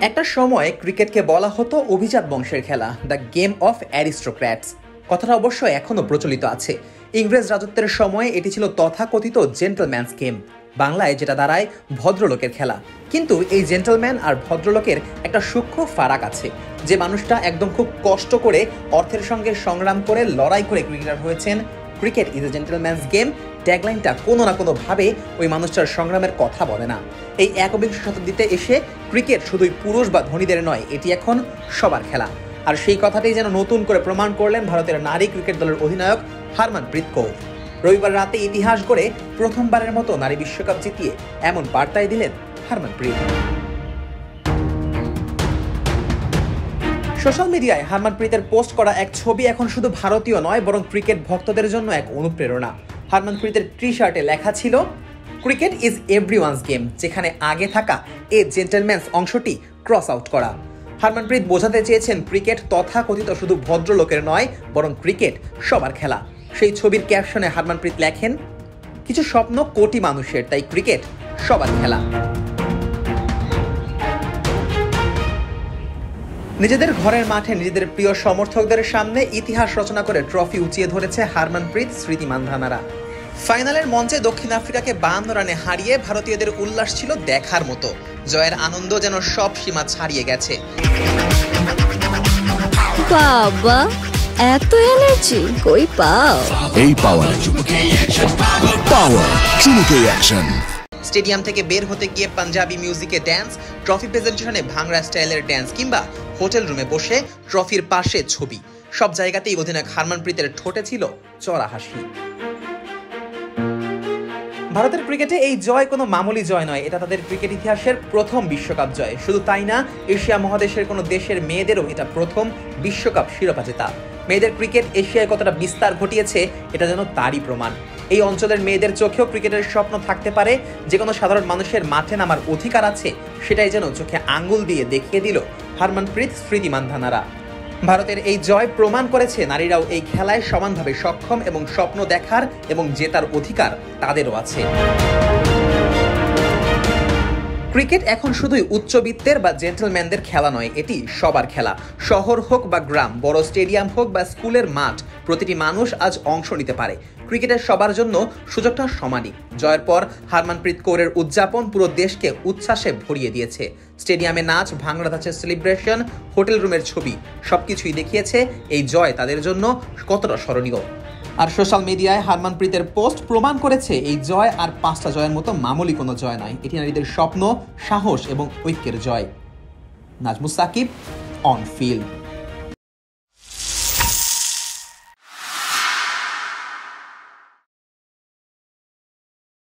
একটা সময় ক্রিকেটকে বলা হতো অভিজাত বংশের খেলা, দ্য গেম অফ অ্যারিস্টোক্র্যাটস। কথাটা অবশ্য এখনও প্রচলিত আছে। ইংরেজ রাজত্বের সময় এটি ছিল তথাকথিত জেন্টলম্যানস গেম, বাংলায় যেটা দাঁড়ায় ভদ্রলোকের খেলা। কিন্তু এই জেন্টলম্যান আর ভদ্রলোকের একটা সূক্ষ্ম ফারাক আছে। যে মানুষটা একদম খুব কষ্ট করে অর্থের সঙ্গে সংগ্রাম করে লড়াই করে ক্রিকেটার হয়েছেন, cricket is a gentleman's game, ট্যাগলাইনটা কোনো না কোনোভাবে ওই মানুষটার সংগ্রামের কথা বলে না। এই একবিংশ শতাব্দীতে এসে ক্রিকেট শুধুই পুরুষ বা ধনীদের নয়, এটি এখন সবার খেলা। আর সেই কথাটাই যেন নতুন করে প্রমাণ করলেন ভারতের নারী ক্রিকেট দলের অধিনায়ক হারমানপ্রীত কৌর। রবিবার রাতে ইতিহাস গড়ে প্রথমবারের মতো নারী বিশ্বকাপ জিতিয়ে এমন বার্তাই দিলেন হারমানপ্রীত। সোশ্যাল মিডিয়ায় হারমানপ্রীতের পোস্ট করা এক ছবি এখন শুধু ভারতীয় নয়, বরং ক্রিকেট ভক্তদের জন্য এক অনুপ্রেরণা। হারমানপ্রীতের টি শার্টে লেখা ছিল, ক্রিকেট ইজ এভরিওয়ানস গেম, যেখানে আগে থাকা এ জেন্টলম্যানস অংশটি ক্রস আউট করা। হারমানপ্রীত বোঝাতে চেয়েছেন ক্রিকেট তথাকথিত শুধু ভদ্রলোকের নয়, বরং ক্রিকেট সবার খেলা। সেই ছবির ক্যাপশনে হারমানপ্রীত লেখেন, কিছু স্বপ্ন কোটি মানুষের, তাই ক্রিকেট সবার খেলা। নিজেদের ঘরের মাঠে নিজেদের প্রিয় সমর্থকদের সামনে ইতিহাস রচনা করে ট্রফি উঁচিয়ে ধরেছে হারমানপ্রীত স্মৃতি মান্ধানারা। ফাইনালের মঞ্চে দক্ষিণ আফ্রিকাকে 52 রানে হারিয়ে ভারতীয়দের উল্লাস ছিল দেখার মতো। জয়ের আনন্দ যেন সব সীমা ছাড়িয়ে গেছে। বাবা, এত এনার্জি কই পাও? এই পাওয়ার চুমুকে অ্যাকশন। স্টেডিয়াম থেকে বের হতে গিয়ে পাঞ্জাবি মিউজিকে ড্যান্স, ট্রফি প্রেজেন্টেশনে ভাংড়া স্টাইলের ড্যান্স, কিংবা হোটেল রুমে বসে ট্রফির পাশে ছবি, সব জায়গাতেই অধিনায়ক হারমানপ্রীতের ঠোঁটে ছিল চড়া হাসি। ভারতের ক্রিকেটে এই জয় কোনো মামুলি জয় নয়, এটা তাদের ক্রিকেট ইতিহাসের প্রথম বিশ্বকাপ জয়। শুধু তাই না, এশিয়া মহাদেশের কোনো দেশের মেয়েদেরও এটা প্রথম বিশ্বকাপ শিরোপা জেতা। মেয়েদের ক্রিকেট এশিয়ায় কতটা বিস্তার ঘটিয়েছে, এটা যেন তারই প্রমাণ। এই অঞ্চলের মেয়েদের চোখেও ক্রিকেটের স্বপ্ন থাকতে পারে, যে কোনো সাধারণ মানুষের মাঠে নামার অধিকার আছে, সেটাই যেন চোখে আঙ্গুল দিয়ে দেখিয়ে দিল হারমানপ্রীত স্মৃতি মান্ধানারা। ভারতের এই জয় প্রমাণ করেছে নারীরাও এই খেলায় সমানভাবে সক্ষম এবং স্বপ্ন দেখার এবং জেতার অধিকার তাদেরও আছে। ক্রিকেট এখন শুধুই উচ্চবিত্তের বা জেন্টলম্যানদের খেলা নয়, এটি সবার খেলা। শহর হোক বা গ্রাম, বড় স্টেডিয়াম হোক বা স্কুলের মাঠ, প্রতিটি মানুষ আজ অংশ নিতে পারে। ক্রিকেটের সবার জন্য সুযোগটা সমানই। জয়ের পর হারমানপ্রীত কৌরের উদযাপন পুরো দেশকে উচ্ছ্বাসে ভরিয়ে দিয়েছে। স্টেডিয়ামে নাচ, ভাংড়া ধাঁচের সেলিব্রেশন, হোটেল রুমের ছবি, সবকিছুই দেখিয়েছে এই জয় তাদের জন্য কতটা স্মরণীয়। আর সোশ্যাল মিডিয়ায় হারমানপ্রীতের পোস্ট প্রমাণ করেছে এই জয় আর 5টা জয়ের মতো মামুলি কোনো জয় নয়, এটি নারীদের স্বপ্ন, সাহস এবং ঐক্যের জয়। Nazmus Sakib, on field.